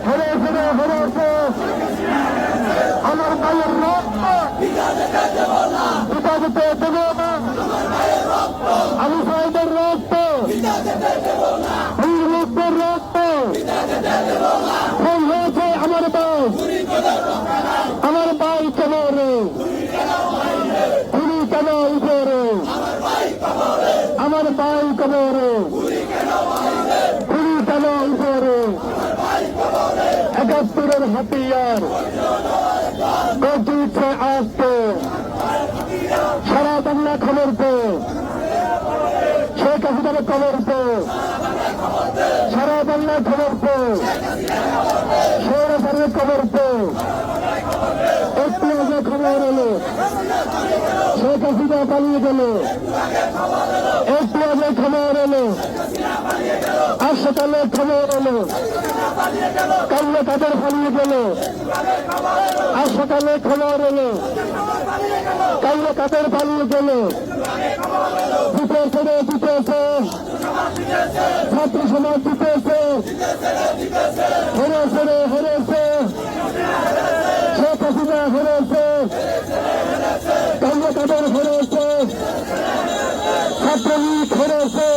হেরে ফিরে হেরেছে আমার ভাইয়ের রক্ত পিতা দিতে দেব না আবু সাইদের রক্ত রক্তের রক্ত হয়েছে আমার ভাই কবরে গুলি কেন উপরে আমার ভাই কবরে গুলি কেন উপরে ৭১-এর হাতিয়ার গর্জিছে আজ সারা বাংলা খবর পে শেখ হাসিনার খবর পে সারা বাংলা খবর পে সৌরভের খবর পে একটু আগে খবর এলো শেখ হাসিনা পালিয়ে গেল একটু আগে খবর এলো আজ সকালে খবর এলো কাল্লে কাদের পালিয়ে গেল আজ সকালে খবর এলো কাল্লে কাদের পালিয়ে গেল জিতেছে ছাত্র সমাজ জিতেছে হেরেছে শেখ হাসিনা হেরেছে কাল্লে কাদের হেরেছে ছাত্রলীগ হেরেছে